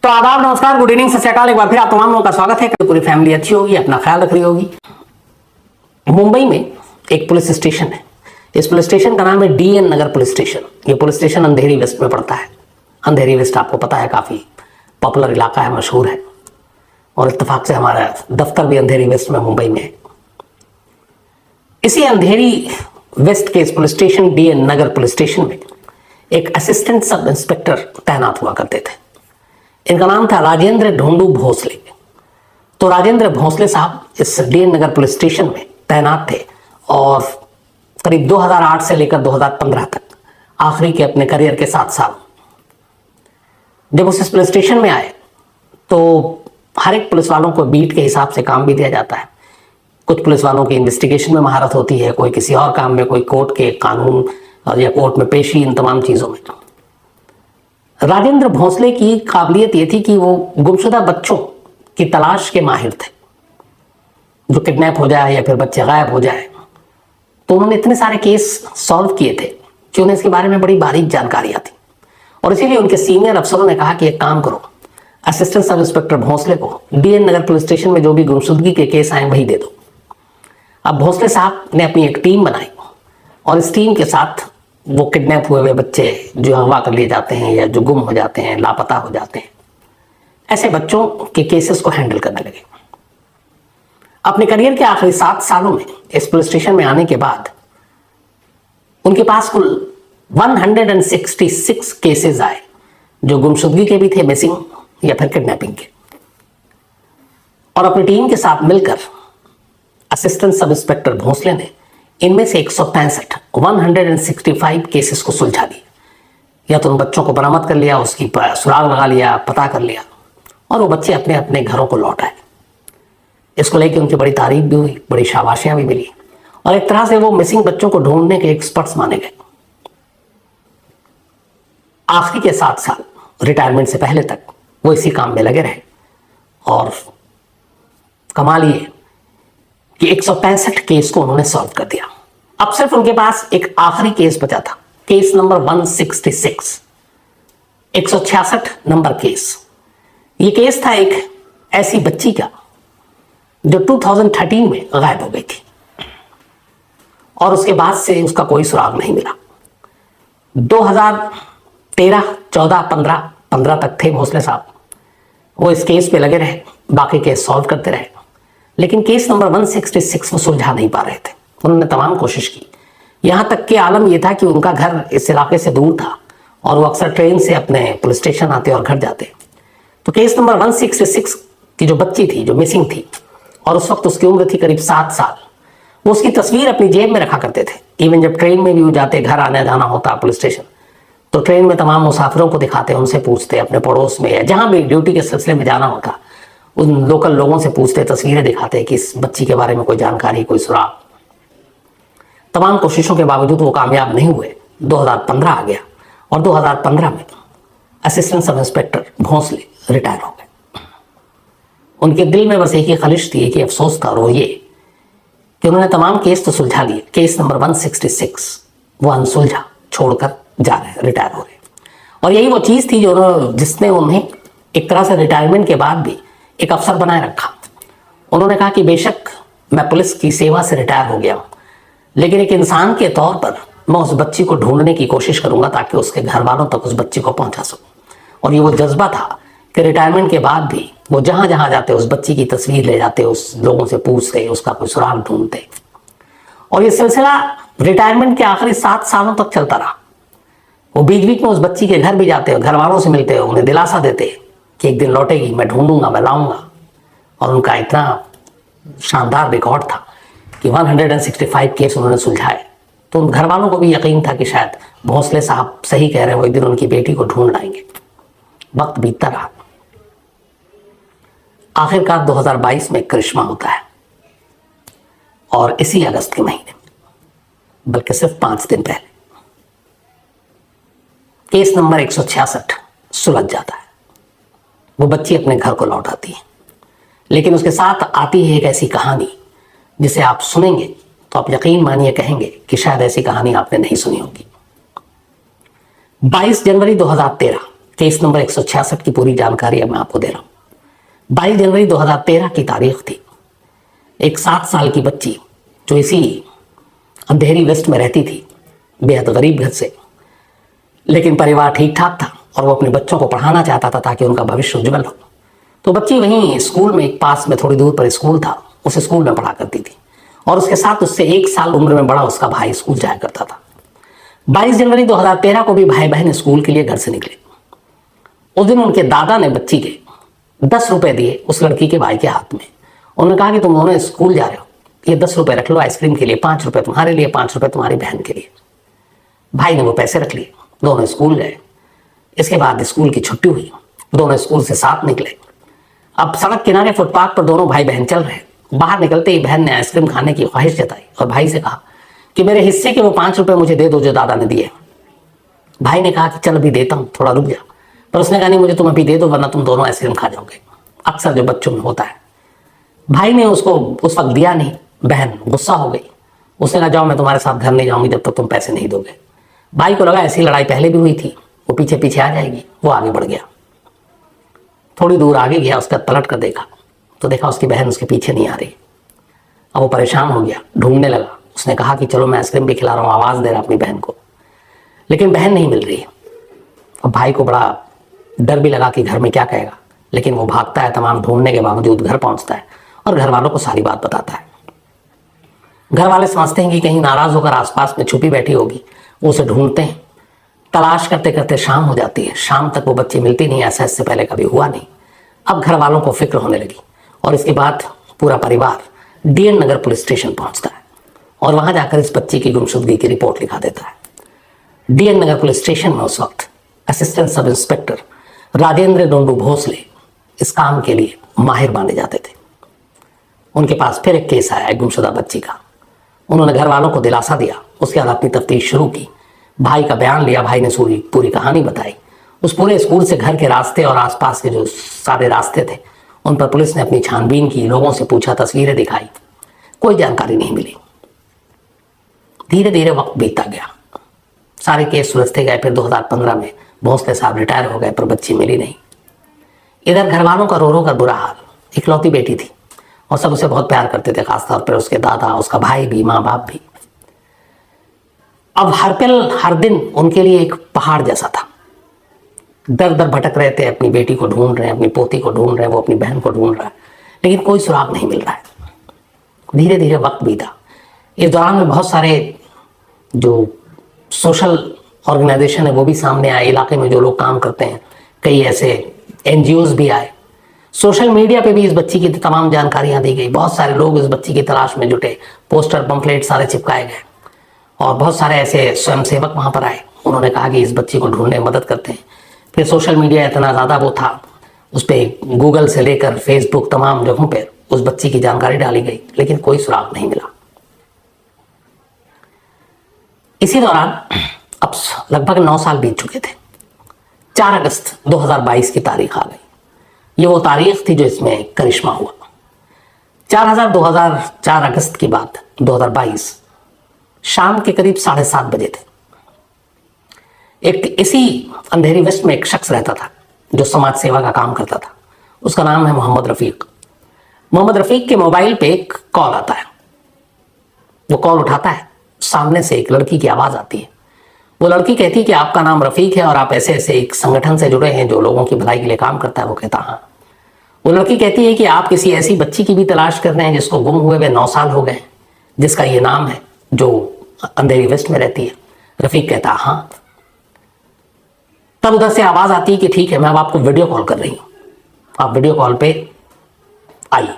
तो आदाब, नमस्कार, गुड इवनिंग, सत श्री अकाल। एक बार फिर आप तमाम लोगों का स्वागत है। पूरी फैमिली अच्छी होगी, अपना ख्याल रख रही होगी। मुंबई में एक पुलिस स्टेशन है। इस पुलिस स्टेशन का नाम है DN नगर पुलिस स्टेशन। ये पुलिस स्टेशन अंधेरी वेस्ट में पड़ता है। अंधेरी वेस्ट आपको पता है, काफी पॉपुलर इलाका है, मशहूर है, और इत्तेफाक से हमारा दफ्तर भी अंधेरी वेस्ट में मुंबई में है। इसी अंधेरी वेस्ट के इस पुलिस स्टेशन DN नगर पुलिस स्टेशन में एक असिस्टेंट सब इंस्पेक्टर तैनात हुआ करते थे। इनका नाम था राजेंद्र ढोंडू भोसले। तो राजेंद्र भोसले साहब इस DN नगर पुलिस स्टेशन में तैनात थे और करीब 2008 से लेकर 2015 तक, आखिरी के अपने करियर के 7 साल। जब उस पुलिस स्टेशन में आए तो हर एक पुलिस वालों को बीट के हिसाब से काम भी दिया जाता है। कुछ पुलिस वालों की इन्वेस्टिगेशन में महारत होती है, कोई किसी और काम में, कोई कोर्ट के कानून और या कोर्ट में पेशी, इन तमाम चीज़ों में। राजेंद्र भोसले की काबिलियत ये थी कि वो गुमशुदा बच्चों की तलाश के माहिर थे। जो किडनैप हो जाए या फिर बच्चे गायब हो जाए, तो उन्होंने इतने सारे केस सॉल्व किए थे कि उन्हें इसके बारे में बड़ी बारीक जानकारियां थी। और इसीलिए उनके सीनियर अफसरों ने कहा कि एक काम करो, असिस्टेंट सब इंस्पेक्टर भोसले को DN नगर पुलिस स्टेशन में जो भी गुमशुदगी के केस आए वही दे दो। अब भोसले साहब ने अपनी एक टीम बनाई और इस टीम के साथ वो किडनैप हुए बच्चे जो अगवा कर लिए जाते हैं या जो गुम हो जाते हैं, लापता हो जाते हैं, ऐसे बच्चों के केसेस को हैंडल करने लगे। अपने करियर के आखिरी 7 सालों में इस पुलिस स्टेशन में आने के बाद उनके पास कुल 166 केसेस आए, जो गुमशुदगी के भी थे, मिसिंग या फिर किडनैपिंग के। और अपनी टीम के साथ मिलकर असिस्टेंट सब इंस्पेक्टर भोसले ने इनमें से 165 केसेस को सुलझा दिया। या तो उन बच्चों को बरामद कर लिया, उसकी सुराग लगा लिया, पता कर लिया, और वो बच्चे अपने अपने घरों को लौट आए। इसको लेकर उनकी बड़ी तारीफ भी हुई, बड़ी शाबाशियां भी मिली, और एक तरह से वो मिसिंग बच्चों को ढूंढने के एक्सपर्ट्स माने गए। आखिरी के 7 साल रिटायरमेंट से पहले तक वो इसी काम में लगे रहे और कमाल ये कि 165 केस को उन्होंने सॉल्व कर दिया। अब सिर्फ उनके पास एक आखिरी केस बचा था, केस नंबर 166, 166 नंबर केस। ये केस था एक ऐसी बच्ची का जो 2013 में गायब हो गई थी और उसके बाद से उसका कोई सुराग नहीं मिला। 2013, 14, 15 तक थे भोसले साहब, वो इस केस पे लगे रहे, बाकी केस सॉल्व करते रहे, लेकिन केस नंबर 166 वो सुलझा नहीं पा रहे थे। उन्होंने तमाम कोशिश की, यहां तक कि आलम यह था कि उनका घर इस इलाके से दूर था और वो अक्सर ट्रेन से अपने पुलिस स्टेशन आते और घर जाते। तो केस नंबर 166 की जो बच्ची थी, जो मिसिंग थी, और उस वक्त उसकी उम्र थी करीब 7 साल, वो उसकी तस्वीर अपनी जेब में रखा करते थे। इवन जब ट्रेन में भी वो जाते, घर आने जाना होता पुलिस स्टेशन, तो ट्रेन में तमाम मुसाफिरों को दिखाते, उनसे पूछते, अपने पड़ोस में या जहां भी ड्यूटी के सिलसिले में जाना होता, उन लोकल लोगों से पूछते, तस्वीरें दिखाते कि इस बच्ची के बारे में कोई जानकारी, कोई सुराग। तमाम कोशिशों के बावजूद वो कामयाब नहीं हुए। 2015 आ गया और 2015 में assistant sub inspector Bhosle retire हो गए। उनके दिल में बस एक ही ख्वाहिश थी, एक ही अफसोस था, और वो ये कि उन्होंने तमाम केस तो सुलझा लिए, केस नंबर 166 वो अनसुलझा छोड़कर जा रहे, रिटायर हो रहे। और यही वो चीज़ थी जिसने उन्हें एक तरह से रिटायरमेंट के बाद भी एक अफसर बनाए रखा। उन्होंने कहा कि बेशक मैं पुलिस की सेवा से रिटायर हो गया हूं, लेकिन एक इंसान के तौर पर मैं उस बच्ची को ढूंढने की कोशिश करूंगा ताकि उसके घर वालों तक उस बच्ची को पहुंचा सकूं। और ये वो जज्बा था कि रिटायरमेंट के बाद भी वो जहां जहां जाते उस बच्ची की तस्वीर ले जाते, उस लोगों से पूछते, उसका कोई सुराग ढूंढते। और ये सिलसिला रिटायरमेंट के आखिरी 7 सालों तक चलता रहा। वो बीच बीच में उस बच्ची के घर भी जाते, घर वालों से मिलते, उन्हें दिलासा देते कि एक दिन लौटेगी, मैं ढूंढूंगा, मैं लाऊंगा। और उनका इतना शानदार रिकॉर्ड था कि 165 केस उन्होंने सुलझाए। तो उन घर वालों को भी यकीन था कि शायद भोसले साहब सही कह रहे हैं, वो एक दिन उनकी बेटी को ढूंढ लाएंगे। वक्त बीतता रहा। आखिरकार 2022 में करिश्मा होता है और इसी अगस्त के महीने में, बल्कि सिर्फ 5 दिन पहले, केस नंबर 166 सुलझ जाता है। वो बच्ची अपने घर को लौट आती है, लेकिन उसके साथ आती है एक ऐसी कहानी जिसे आप सुनेंगे तो आप यकीन मानिए कहेंगे कि शायद ऐसी कहानी आपने नहीं सुनी होगी। 22 जनवरी 2013 केस नंबर 166 की पूरी जानकारी अब मैं आपको दे रहा हूं। 22 जनवरी 2013 की तारीख थी। एक 7 साल की बच्ची जो इसी अंधेरी वेस्ट में रहती थी, बेहद गरीब घर से, लेकिन परिवार ठीक ठाक था और वो अपने बच्चों को पढ़ाना चाहता था ताकि उनका भविष्य उज्जवल हो। तो बच्ची वहीं स्कूल में, एक पास में थोड़ी दूर पर स्कूल था, उस स्कूल में पढ़ा करती थी और उसके साथ उससे 1 साल उम्र में बड़ा उसका भाई स्कूल जाया करता था। 22 जनवरी 2013 को भी भाई बहन स्कूल के लिए घर से निकले। उस दिन उनके दादा ने बच्ची के 10 रुपए दिए उस लड़की के भाई के हाथ में। उन्होंने कहा कि तुम दोनों स्कूल जा रहे हो, ये 10 रुपए रख लो आइसक्रीम के लिए, 5 रुपए तुम्हारे लिए, 5 रुपए तुम्हारी बहन के लिए। भाई ने वो पैसे रख लिए, दोनों स्कूल गए। इसके बाद स्कूल की छुट्टी हुई, दोनों स्कूल से साथ निकले। अब सड़क किनारे फुटपाथ पर दोनों भाई बहन चल रहे। बाहर निकलते ही बहन ने आइसक्रीम खाने की ख्वाहिश जताई और भाई से कहा कि मेरे हिस्से के वो 5 रुपए मुझे दे दो जो दादा ने दिए। भाई ने कहा कि चल अभी देता हूँ, थोड़ा रुक जा। पर उसने कहा नहीं, मुझे तुम अभी दे दो वरना तुम दोनों आइसक्रीम खा जाओगे। अक्सर जो बच्चों में होता है। भाई ने उसको उस वक्त दिया नहीं। बहन गुस्सा हो गई। उसने कहा जाओ, मैं तुम्हारे साथ घर नहीं जाऊंगी जब तक तुम पैसे नहीं दोगे। भाई को लगा ऐसी लड़ाई पहले भी हुई थी, वो पीछे पीछे आ जाएगी। वो आगे बढ़ गया, थोड़ी दूर आगे गया, उसका पलट कर देखा तो देखा उसकी बहन उसके पीछे नहीं आ रही। अब वो परेशान हो गया, ढूंढने लगा। उसने कहा कि चलो मैं आइसक्रीम भी खिला रहा हूँ, आवाज़ दे रहा अपनी बहन को, लेकिन बहन नहीं मिल रही। अब भाई को बड़ा डर भी लगा कि घर में क्या कहेगा, लेकिन वो भागता है, तमाम ढूंढने के बावजूद घर पहुंचता है और घर वालों को सारी बात बताता है। घर वाले समझते हैं कि कहीं नाराज होकर आसपास में छुपी बैठी होगी। वो उसे ढूंढते हैं, तलाश करते करते शाम हो जाती है। शाम तक वो बच्ची मिलती नहीं। ऐसा इससे पहले कभी हुआ नहीं। अब घर वालों को फिक्र होने लगी और इसके बाद पूरा परिवार डीएन नगर पुलिस स्टेशन पहुंचता है और वहां जाकर इस बच्ची की गुमशुदगी की रिपोर्ट लिखा देता है। डीएन नगर पुलिस स्टेशन में उस वक्त assistant sub inspector Rajendra डोंडू Bhosle इस काम के लिए माहिर माने जाते थे। उनके पास फिर एक केस आया गुमशुदा बच्ची का। उन्होंने घर वालों को दिलासा दिया। उसके बाद अपनी तफ्तीश शुरू की। भाई का बयान लिया, भाई ने पूरी कहानी बताई। उस पूरे स्कूल से घर के रास्ते और आसपास के जो सारे रास्ते थे उन पर पुलिस ने अपनी छानबीन की, लोगों से पूछा, तस्वीरें दिखाई, कोई जानकारी नहीं मिली। धीरे धीरे वक्त बीतता गया, सारे केस सुलझते गए। फिर 2015 में भोसले साहब रिटायर हो गए, पर बच्ची मिली नहीं। इधर घर वालों का रो रो कर बुरा हाल। इकलौती बेटी थी और सब उसे बहुत प्यार करते थे, खासतौर पर उसके दादा, उसका भाई भी, माँ बाप भी। अब हर पल हर दिन उनके लिए एक पहाड़ जैसा था। दर दर भटक रहे थे, अपनी बेटी को ढूंढ रहे हैं, अपनी पोती को ढूंढ रहे हैं, वो अपनी बहन को ढूंढ रहा है, लेकिन कोई सुराग नहीं मिल रहा है। धीरे धीरे वक्त बीता। इस दौरान में बहुत सारे जो सोशल ऑर्गेनाइजेशन है वो भी सामने आए। इलाके में जो लोग काम करते हैं, कई ऐसे एनजीओज भी आए। सोशल मीडिया पे भी इस बच्ची की तमाम जानकारियां दी गई। बहुत सारे लोग इस बच्ची की तलाश में जुटे। पोस्टर पंफलेट सारे चिपकाए गए और बहुत सारे ऐसे स्वयंसेवक वहां पर आए। उन्होंने कहा कि इस बच्ची को ढूंढने में मदद करते हैं। फिर सोशल मीडिया इतना ज़्यादा वो था, उस पर गूगल से लेकर फेसबुक तमाम जगहों पर उस बच्ची की जानकारी डाली गई, लेकिन कोई सुराग नहीं मिला। इसी दौरान अब लगभग 9 साल बीत चुके थे। 4 अगस्त 2022 की तारीख आ गई। ये वो तारीख थी जो इसमें करिश्मा हुआ। 4 अगस्त की बात, 2022 शाम के करीब 7:30 बजे थे। एक इसी अंधेरी वेस्ट में एक शख्स रहता था जो समाज सेवा का काम करता था। उसका नाम है मोहम्मद रफीक। मोहम्मद रफीक के मोबाइल पे एक कॉल आता है। वो कॉल उठाता है, सामने से एक लड़की की आवाज आती है। वो लड़की कहती है कि आपका नाम रफीक है और आप ऐसे ऐसे एक संगठन से जुड़े हैं जो लोगों की भलाई के लिए काम करता है। वो कहता हाँ। वो लड़की कहती है कि आप किसी ऐसी बच्ची की भी तलाश कर रहे हैं जिसको गुम हुए हुए 9 साल हो गए, जिसका ये नाम है, जो अंधेरी वेस्ट में रहती है। रफीक कहता हाँ। तब उधर से आवाज आती है कि ठीक है, मैं अब आपको वीडियो कॉल कर रही हूं, आप वीडियो कॉल पे आइए।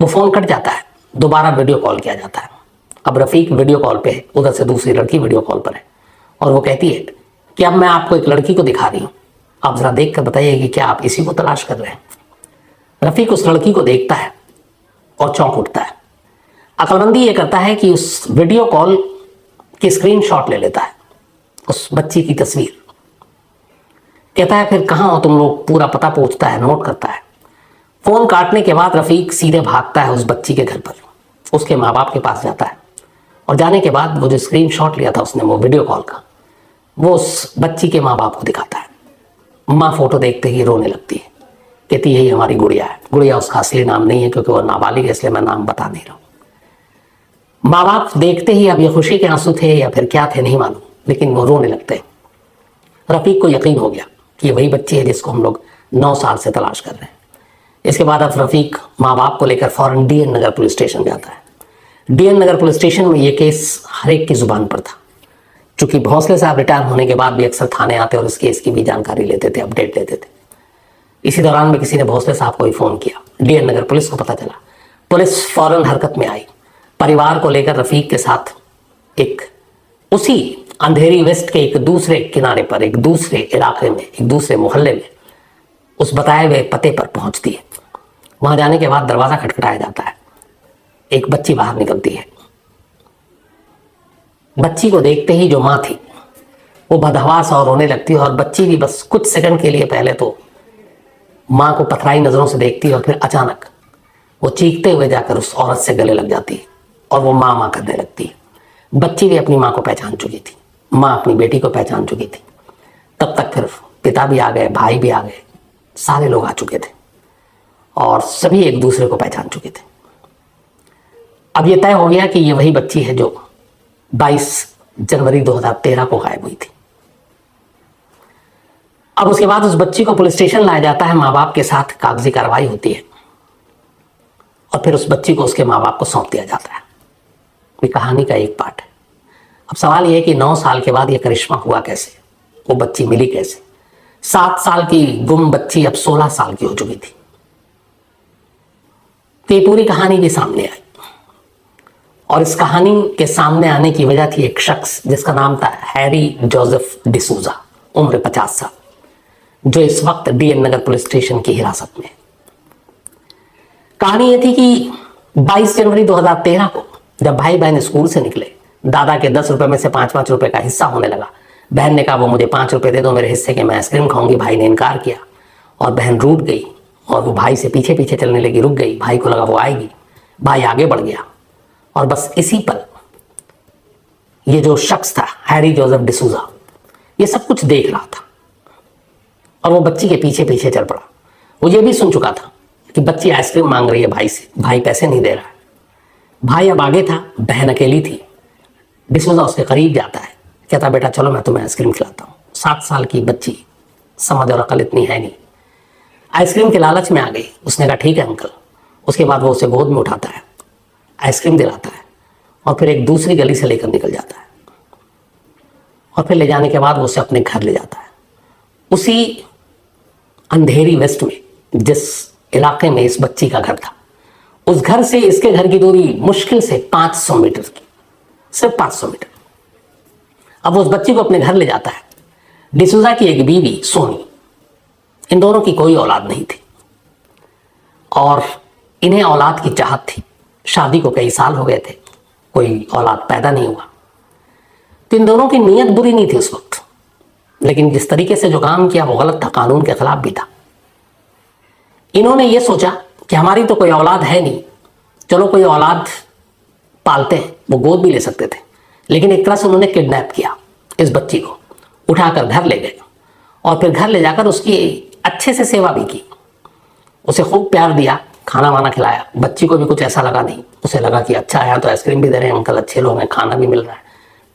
वो फोन कट जाता है, दोबारा वीडियो कॉल किया जाता है। अब रफीक वीडियो कॉल पे है, उधर से दूसरी लड़की वीडियो कॉल पर है और वो कहती है कि अब मैं आपको एक लड़की को दिखा रही हूं, आप जरा देख कर बताइए कि क्या आप इसी को तलाश कर रहे हैं। रफीक उस लड़की को देखता है और चौंक उठता है। अक्लमंदी ये करता है कि उस वीडियो कॉल की स्क्रीनशॉट ले लेता है, उस बच्ची की तस्वीर। कहता है फिर कहाँ हो तुम लोग, पूरा पता पूछता है, नोट करता है। फोन काटने के बाद रफीक सीधे भागता है उस बच्ची के घर पर, उसके माँ बाप के पास जाता है और जाने के बाद वो जो स्क्रीनशॉट लिया था उसने, वो वीडियो कॉल का, वो उस बच्ची के माँ बाप को दिखाता है। माँ फोटो देखते ही रोने लगती है, कहती यही हमारी गुड़िया है। गुड़िया उसका असली नाम नहीं है क्योंकि वो नाबालिग है, इसलिए मैं नाम बता नहीं रहा हूं। माँ बाप देखते ही, अब ये खुशी के आंसू थे या फिर क्या थे नहीं मालूम, लेकिन वो रोने लगते हैं। रफीक को यकीन हो गया कि ये वही बच्ची है जिसको हम लोग 9 साल से तलाश कर रहे हैं। इसके बाद अब रफीक माँ बाप को लेकर फौरन डीएन नगर पुलिस स्टेशन जाता है। डीएन नगर पुलिस स्टेशन में ये केस हर एक की जुबान पर था। चूंकि भोसले साहब रिटायर होने के बाद भी अक्सर थाने आते और इस केस की भी जानकारी लेते थे, अपडेट लेते थे। इसी दौरान में किसी ने भोसले साहब को ही फोन किया। डीएन नगर पुलिस को पता चला, पुलिस फौरन हरकत में आई। परिवार को लेकर रफीक के साथ एक उसी अंधेरी वेस्ट के एक दूसरे किनारे पर, एक दूसरे इलाके में, एक दूसरे मोहल्ले में उस बताए हुए पते पर पहुंचती है। वहां जाने के बाद दरवाजा खटखटाया जाता है। एक बच्ची बाहर निकलती है। बच्ची को देखते ही जो माँ थी वो बदहवास और रोने लगती है, और बच्ची भी बस कुछ सेकंड के लिए पहले तो माँ को पथराई नजरों से देखती है और फिर अचानक वो चीखते हुए जाकर उस औरत से गले लग जाती है और वो माँ माँ करने लगती है। बच्ची भी अपनी माँ को पहचान चुकी थी, माँ अपनी बेटी को पहचान चुकी थी। तब तक फिर पिता भी आ गए, भाई भी आ गए, सारे लोग आ चुके थे और सभी एक दूसरे को पहचान चुके थे। अब ये तय हो गया कि ये वही बच्ची है जो 22 जनवरी 2013 को गायब हुई थी। अब उसके बाद उस बच्ची को पुलिस स्टेशन लाया जाता है, माँ बाप के साथ कागजी कार्रवाई होती है और फिर उस बच्ची को उसके माँ बाप को सौंप दिया जाता है। ये कहानी का एक पार्ट है। अब सवाल यह है कि 9 साल के बाद ये करिश्मा हुआ कैसे, वो बच्ची मिली कैसे। 7 साल की गुम बच्ची अब 16 साल की हो चुकी थी। तो ये पूरी कहानी भी सामने आई और इस कहानी के सामने आने की वजह थी एक शख्स जिसका नाम था हैरी जोसेफ डिसूजा, उम्र 50 साल, जो इस वक्त डीएन नगर पुलिस स्टेशन की हिरासत में है। कहानी यह थी कि 22 जनवरी 2013 को जब भाई बहन स्कूल से निकले, दादा के 10 रुपए में से 5-5 रुपए का हिस्सा होने लगा। बहन ने कहा वो मुझे 5 रुपए दे दो मेरे हिस्से के, मैं आइसक्रीम खाऊंगी। भाई ने इनकार किया और बहन रूठ गई और वो भाई से पीछे पीछे चलने लगी, रुक गई। भाई को लगा वो आएगी, भाई आगे बढ़ गया और बस इसी पल ये जो शख्स था हैरी जोसेफ डिसूजा, ये सब कुछ देख रहा था और वो बच्ची के पीछे पीछे चल पड़ा। वो ये भी सुन चुका था कि बच्ची आइसक्रीम मांग रही है भाई से, भाई पैसे नहीं दे रहा है। भाई अब आगे था, बहन अकेली थी। डिसूजा उसके करीब जाता है, कहता बेटा चलो मैं तुम्हें आइसक्रीम खिलाता हूँ। 7 साल की बच्ची, समझ और अकल इतनी है नहीं, आइसक्रीम के लालच में आ गई। उसने कहा ठीक है अंकल। उसके बाद वो उसे गोद में उठाता है, आइसक्रीम दिलाता है और फिर एक दूसरी गली से लेकर निकल जाता है और फिर ले जाने के बाद वो उसे अपने घर ले जाता है। उसी अंधेरी वेस्ट में जिस इलाके में इस बच्ची का घर था, उस घर से इसके घर की दूरी मुश्किल से 500 मीटर की, सिर्फ 500 मीटर। अब वो उस बच्ची को अपने घर ले जाता है। डिसूजा की एक बीवी सोनी, इन दोनों की कोई औलाद नहीं थी और इन्हें औलाद की चाहत थी। शादी को कई साल हो गए थे, कोई औलाद पैदा नहीं हुआ। तो इन दोनों की नीयत बुरी नहीं थी उस वक्त, लेकिन जिस तरीके से जो काम किया वो गलत था, कानून के खिलाफ भी था। इन्होंने ये सोचा कि हमारी तो कोई औलाद है नहीं, चलो कोई औलाद पालते हैं, वो गोद भी ले सकते थे। लेकिन एक तरह से उन्होंने किडनैप किया इस बच्ची को, उठाकर घर ले गए और फिर घर ले जाकर उसकी अच्छे से सेवा भी की। उसे खूब प्यार दिया, खाना वाना खिलाया। बच्ची को भी कुछ ऐसा लगा नहीं, उसे लगा कि अच्छा है तो आइसक्रीम भी दे रहे हैं अंकल, अच्छे लोग हैं, खाना भी मिल रहा है,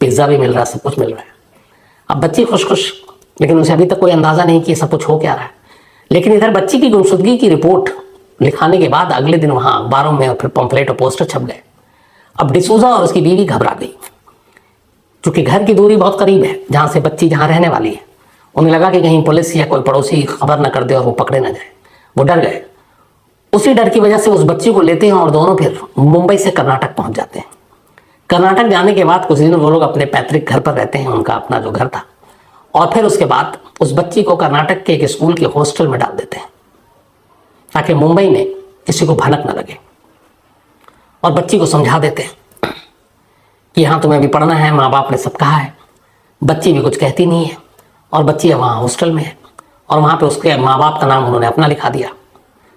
पिज्ज़ा भी मिल रहा है, सब कुछ मिल रहा है। अब बच्ची खुश खुश, लेकिन उसे अभी तक कोई अंदाजा नहीं कि सब कुछ हो क्या रहा है। लेकिन इधर बच्ची की गुमशुदगी की रिपोर्ट लिखाने के बाद अगले दिन वहां अखबारों में और फिर पंपलेट और पोस्टर छप गए। अब डिसूजा और उसकी बीवी घबरा गई, क्योंकि घर की दूरी बहुत करीब है जहां से बच्ची जहां रहने वाली है। उन्हें लगा कि कहीं पुलिस या कोई पड़ोसी खबर न कर दे और वो पकड़े न जाए। वो डर गए। उसी डर की वजह से उस बच्ची को लेते हैं और दोनों फिर मुंबई से कर्नाटक पहुंच जाते हैं। कर्नाटक जाने के बाद कुछ दिन वो लोग अपने पैतृक घर पर रहते हैं, उनका अपना जो घर था, और फिर उसके बाद उस बच्ची को कर्नाटक के एक स्कूल के हॉस्टल में डाल देते हैं ताकि मुंबई में किसी को भनक न लगे, और बच्ची को समझा देते हैं कि हाँ तुम्हें अभी पढ़ना है, माँ बाप ने सब कहा है। बच्ची भी कुछ कहती नहीं है और बच्ची वहाँ हॉस्टल में है और वहाँ पे उसके माँ बाप का नाम उन्होंने अपना लिखा दिया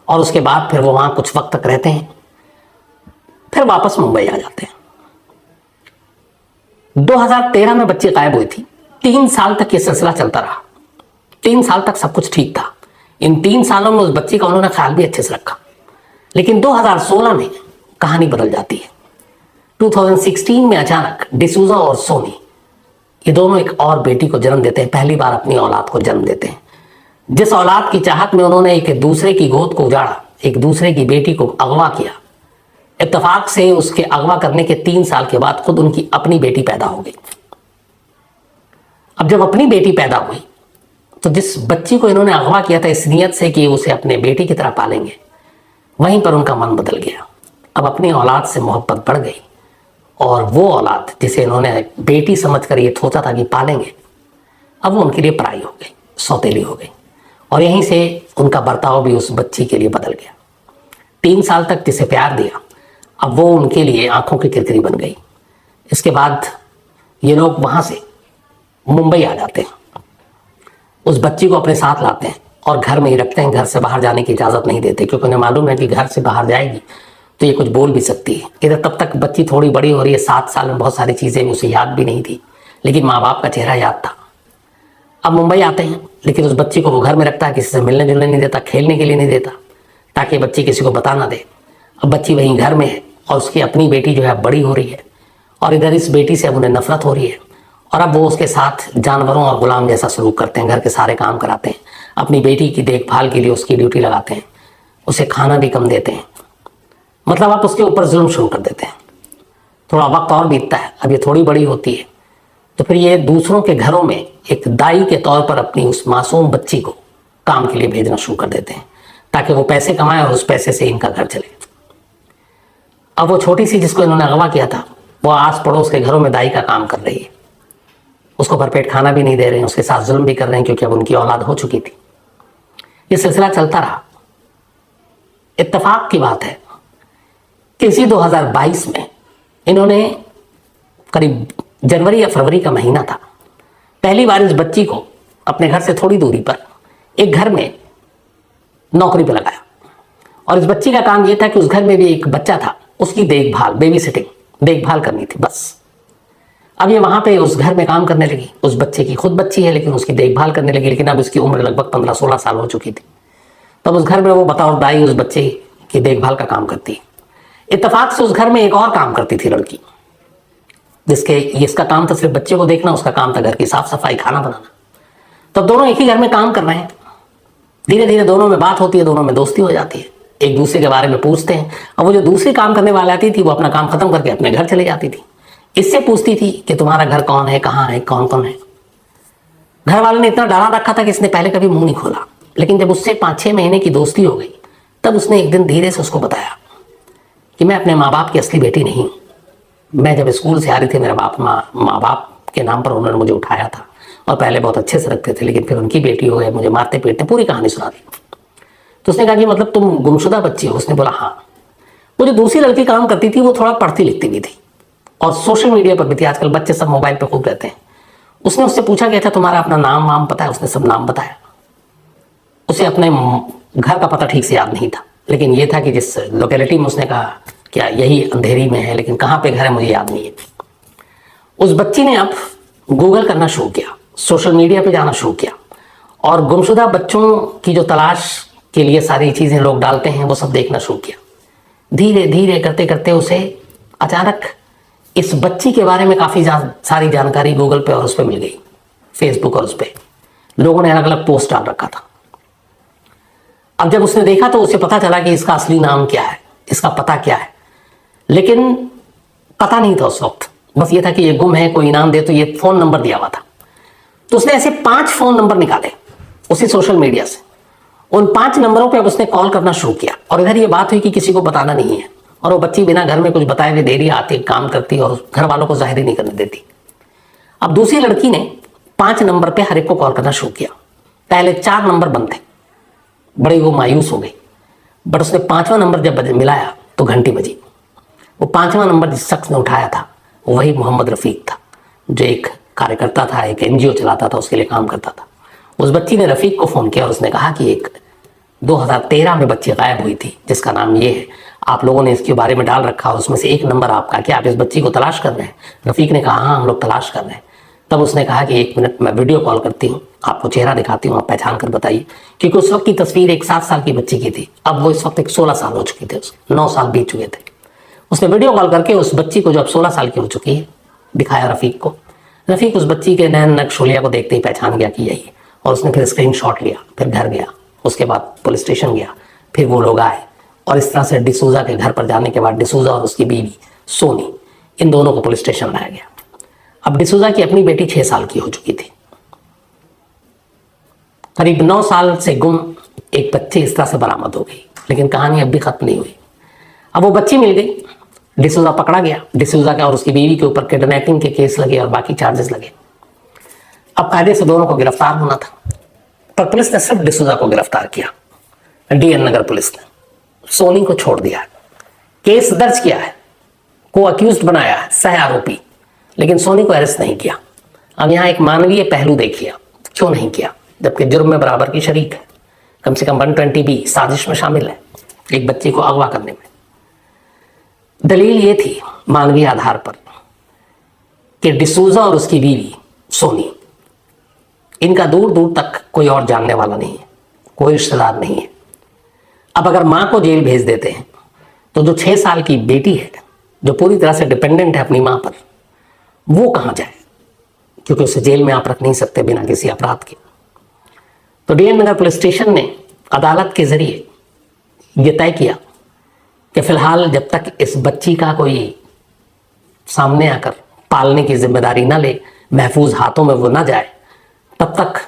और उसके बाद फिर वो वहाँ कुछ वक्त तक रहते हैं, फिर वापस मुंबई आ जाते हैं। 2013 में बच्ची गायब हुई थी। 3 साल तक ये सिलसिला चलता रहा। 3 साल तक सब कुछ ठीक था। इन 3 सालों में उस बच्ची का उन्होंने ख्याल भी अच्छे से रखा। लेकिन 2016 में कहानी बदल जाती है। 2016 में अचानक डिसूजा और सोनी ये दोनों एक और बेटी को जन्म देते हैं, पहली बार अपनी औलाद को जन्म देते हैं। जिस औलाद की चाहत में उन्होंने एक दूसरे की गोद को उजाड़ा, एक दूसरे की बेटी को अगवा किया, इत्तेफाक से उसके अगवा करने के 3 साल के बाद खुद उनकी अपनी बेटी पैदा हो गई। अब जब अपनी बेटी पैदा हुई तो जिस बच्ची को इन्होंने अगवा किया था इस नियत से कि उसे अपने बेटी की तरह पालेंगे, वहीं पर उनका मन बदल गया। अब अपनी औलाद से मोहब्बत बढ़ गई और वो औलाद जिसे इन्होंने बेटी समझकर ये सोचा था कि पालेंगे, अब वो उनके लिए पराई हो गई, सौतेली हो गई। और यहीं से उनका बर्ताव भी उस बच्ची के लिए बदल गया। 3 साल तक जिसे प्यार दिया, अब वो उनके लिए आंखों की किरकिरी बन गई। इसके बाद ये लोग वहाँ से मुंबई आ जाते हैं, उस बच्ची को अपने साथ लाते हैं और घर में ही रखते हैं। घर से बाहर जाने की इजाज़त नहीं देते क्योंकि उन्हें मालूम है कि घर से बाहर जाएगी तो ये कुछ बोल भी सकती है। इधर तब तक बच्ची थोड़ी बड़ी हो रही है, 7 साल में बहुत सारी चीज़ें उसे याद भी नहीं थी, लेकिन माँ बाप का चेहरा याद था। अब मुंबई आते हैं, लेकिन उस बच्ची को वो घर में रखता है, किसी से मिलने जुलने नहीं देता, खेलने के लिए नहीं देता, ताकि बच्ची किसी को बता ना दे। अब बच्ची वहीं घर में है और उसकी अपनी बेटी जो है बड़ी हो रही है और इधर इस बेटी से अब उन्हें नफरत हो रही है और अब वो उसके साथ जानवरों और गुलाम जैसा सलूक करते हैं। घर के सारे काम कराते हैं, अपनी बेटी की देखभाल के लिए उसकी ड्यूटी लगाते हैं, उसे खाना भी कम देते हैं, मतलब आप उसके ऊपर जुल्म शुरू कर देते हैं। थोड़ा वक्त और बीतता है, अब ये थोड़ी बड़ी होती है तो फिर ये दूसरों के घरों में एक दाई के तौर पर अपनी उस मासूम बच्ची को काम के लिए भेजना शुरू कर देते हैं ताकि वो पैसे कमाए और उस पैसे से इनका घर चले। अब वो छोटी सी जिसको इन्होंने अगवा किया था वो आस पड़ोस के घरों में दाई का काम कर रही है, उसको भरपेट खाना भी नहीं दे रहे हैं, उसके साथ जुल्म भी कर रहे हैं क्योंकि अब उनकी औलाद हो चुकी थी। ये सिलसिला चलता रहा। इत्तेफाक की बात है कि इसी 2022 में इन्होंने करीब जनवरी या फरवरी का महीना था, पहली बार इस बच्ची को अपने घर से थोड़ी दूरी पर एक घर में नौकरी पर लगाया और इस बच्ची का काम यह था कि उस घर में भी एक बच्चा था, उसकी देखभाल, बेबी सिटिंग, देखभाल करनी थी बस। अब ये वहाँ पे उस घर में काम करने लगी। उस बच्चे की खुद बच्ची है लेकिन उसकी देखभाल करने लगी, लेकिन अब उसकी उम्र लगभग 15-16 साल हो चुकी थी। तब उस घर में वो बतौर दाई उस बच्चे की देखभाल का काम करती। इत्तेफाक से उस घर में एक और काम करती थी लड़की, इसका काम था सिर्फ बच्चे को देखना, उसका काम था घर की साफ सफाई, खाना बनाना। तब दोनों एक ही घर में काम कर रहे हैं। धीरे धीरे दोनों में बात होती है, दोनों में दोस्ती हो जाती है, एक दूसरे के बारे में पूछते हैं। और वो जो दूसरी काम करने वाली आती थी वो अपना काम खत्म करके अपने घर चली जाती थी। इससे पूछती थी कि तुम्हारा घर कौन है, कहाँ है, कौन कौन है। घर वाले ने इतना डरा रखा था कि इसने पहले कभी मुंह नहीं खोला, लेकिन जब उससे 5-6 महीने की दोस्ती हो गई तब उसने एक दिन धीरे से उसको बताया कि मैं अपने माँ बाप की असली बेटी नहीं हूँ। मैं जब स्कूल से आ रही थी मेरा माँ बाप के नाम पर उन्होंने मुझे उठाया था और पहले बहुत अच्छे से रखते थे, लेकिन फिर उनकी बेटी हो गए, मुझे मारते पीटते, पूरी कहानी सुना दी। तो उसने कहा कि मतलब तुम गुमशुदा बच्ची हो? उसने बोला हाँ। वो जो दूसरी लड़की काम करती थी वो थोड़ा पढ़ती लिखती भी थी और सोशल मीडिया पर भी थी, आजकल बच्चे सब मोबाइल पर खूब रहते हैं। उसने उससे पूछा कि अच्छा तुम्हारा अपना नाम वाम पता है? उसने सब नाम बताया। उसे अपने घर का पता ठीक से याद नहीं था, लेकिन ये था कि जिस लोकेलिटी में उसने कहा क्या यही अंधेरी में है, लेकिन कहाँ पे घर है मुझे याद नहीं है। उस बच्ची ने अब गूगल करना शुरू किया, सोशल मीडिया पे जाना शुरू किया और गुमशुदा बच्चों की जो तलाश के लिए सारी चीज़ें लोग डालते हैं वो सब देखना शुरू किया। धीरे धीरे करते करते उसे अचानक इस बच्ची के बारे में काफ़ी सारी जानकारी गूगल पे और उस पर मिल गई। फेसबुक और उस पर लोगों ने अलग अलग पोस्ट डाल रखा था। अब जब उसने देखा तो उसे पता चला कि इसका असली नाम क्या है, इसका पता क्या है, लेकिन पता नहीं था उस वक्त। बस ये था कि ये गुम है, कोई इनाम दे, तो ये फ़ोन नंबर दिया हुआ था। तो उसने ऐसे 5 फ़ोन नंबर निकाले उसी सोशल मीडिया से। उन 5 नंबरों पे अब उसने कॉल करना शुरू किया और इधर ये बात हुई कि किसी को बताना नहीं है और वो बच्ची बिना घर में कुछ बताए हुए देरी आती, काम करती और घर वालों को जाहिर ही नहीं करने देती। अब दूसरी लड़की ने 5 नंबर पे हर एक को कॉल करना शुरू किया। पहले 4 नंबर बंद थे, बड़ी वो मायूस हो गई, बट उसने 5वां नंबर जब मिलाया तो घंटी बजी। वो 5वां नंबर जिस शख्स ने उठाया था वही मोहम्मद रफ़ीक था, जो एक कार्यकर्ता था, एक NGO चलाता था, उसके लिए काम करता था। उस बच्ची ने रफ़ीक को फ़ोन किया और उसने कहा कि एक 2013 में बच्ची गायब हुई थी जिसका नाम ये है, आप लोगों ने इसके बारे में डाल रखा और उसमें से एक नंबर आपका, क्या आप इस बच्ची को तलाश कर रहे हैं? रफ़ीक ने कहा हाँ हम लोग तलाश कर रहे हैं। तब उसने कहा कि 1 मिनट मैं वीडियो कॉल करती हूँ, आपको चेहरा दिखाती हूँ, आप पहचान कर बताइए। क्योंकि उस वक्त की तस्वीर एक 7 साल की बच्ची की थी, अब वो इस वक्त एक 16 साल हो चुकी थे, 9 साल बीत चुके थे। उसने वीडियो कॉल करके उस बच्ची को, जो अब 16 साल की हो चुकी है, दिखाया रफ़ीक को। रफ़ीक उस बच्ची के नैन नक्शोलिया को देखते ही पहचान गया कि यही है, और उसने फिर स्क्रीनशॉट लिया, फिर घर गया, उसके बाद पुलिस स्टेशन गया, फिर वो लोग आए, और इस तरह से डिसूजा के घर पर जाने के बाद डिसूजा और उसकी बीवी सोनी, इन दोनों को पुलिस स्टेशन लाया गया। अब डिसूजा की अपनी बेटी 6 साल की हो चुकी थी। करीब 9 साल से गुम एक बच्ची इस तरह से बरामद हो गई, लेकिन कहानी अब भी खत्म नहीं हुई। अब वो बच्ची मिल गई, डिसूजा पकड़ा गया, डिसूजा का और उसकी बीवी के ऊपर किडनैपिंग के केस लगे और बाकी चार्जेस लगे। अब कायदे से दोनों को गिरफ्तार होना था, पर पुलिस ने सिर्फ डिसूजा को गिरफ्तार किया, डीएन नगर पुलिस ने। सोनी को छोड़ दिया, केस दर्ज किया है, को अक्यूज्ड बनाया है, सह आरोपी, लेकिन सोनी को अरेस्ट नहीं किया। अब यहां एक मानवीय पहलू देखिए, क्यों नहीं किया, जबकि जुर्म में बराबर की शरीक है, कम से कम 120B साजिश में शामिल है, एक बच्ची को अगवा करने में। दलील ये थी मानवीय आधार पर कि डिसूजा और उसकी बीवी सोनी, इनका दूर दूर तक कोई और जानने वाला नहीं है, कोई रिश्तेदार नहीं है। अब अगर मां को जेल भेज देते हैं तो जो 6 साल की बेटी है, जो पूरी तरह से डिपेंडेंट है अपनी मां पर, वो कहां जाए, क्योंकि उसे जेल में आप रख नहीं सकते बिना किसी अपराध के। तो डीएन नगर पुलिस स्टेशन ने अदालत के जरिए यह तय किया कि फिलहाल जब तक इस बच्ची का कोई सामने आकर पालने की जिम्मेदारी न ले, महफूज हाथों में वो न जाए, तब तक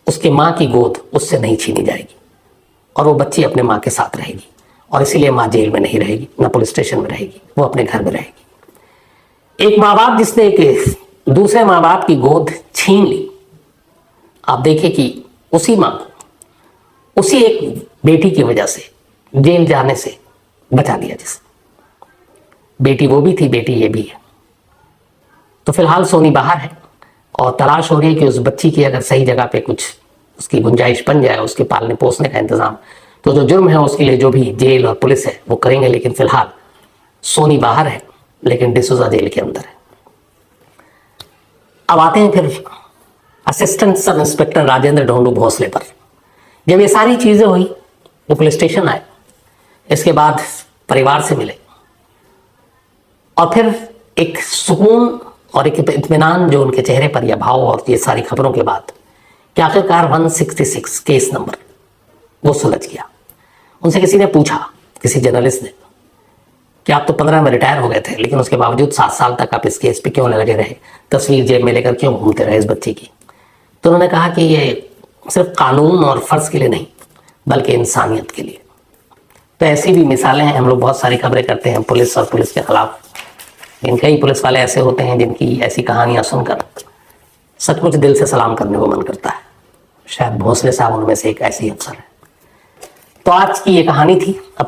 उसके मां की गोद उससे नहीं छीनी जाएगी और वो बच्ची अपने मां के साथ रहेगी। और इसीलिए मां जेल में नहीं रहेगी, ना पुलिस स्टेशन में रहेगी, वो अपने घर में रहेगी। एक माँ बाप जिसने एक दूसरे माँ बाप की गोद छीन ली, आप देखिए कि उसी माँ को, उसी एक बेटी की वजह से जेल जाने से बचा दिया। जिस बेटी वो भी थी, बेटी ये भी है। तो फिलहाल सोनी बाहर है और तलाश हो रही है कि उस बच्ची की अगर सही जगह पे कुछ उसकी गुंजाइश बन जाए, उसके पालने पोसने का इंतजाम, तो जो जुर्म है उसके लिए जो भी जेल और पुलिस है वो करेंगे। लेकिन फिलहाल सोनी बाहर है, लेकिन डिसूजा जेल के अंदर है। अब आते हैं फिर assistant sub inspector Rajendra Dhondu Bhosle पर। जब ये सारी चीजें हुई, वो पुलिस स्टेशन आए, इसके बाद परिवार से मिले, और फिर एक सुकून और एक इत्मीनान जो उनके चेहरे पर या भाव और ये सारी खबरों के बाद कि आखिरकार 166 केस नंबर वो सुलझ गया। उनसे किसी ने पूछा, किसी जर्नलिस्ट ने, कि आप तो 15 में रिटायर हो गए थे, लेकिन उसके बावजूद 7 साल तक आप इस केस पे क्यों लगे रहे, तस्वीर जेब में लेकर क्यों घूमते रहे इस बच्ची की। तो उन्होंने कहा कि ये सिर्फ कानून और फर्ज के लिए नहीं, बल्कि इंसानियत के लिए। तो ऐसी भी मिसालें हैं, हम लोग बहुत सारी खबरें करते हैं पुलिस और पुलिस के खिलाफ, लेकिन कई पुलिस वाले ऐसे होते हैं जिनकी ऐसी कहानियां सुनकर सचमुच दिल से सलाम करने को मन करता है। शायद भोसले साहब उनमें से एक ऐसे ही अफसर है। तो आज की ये कहानी थी। अब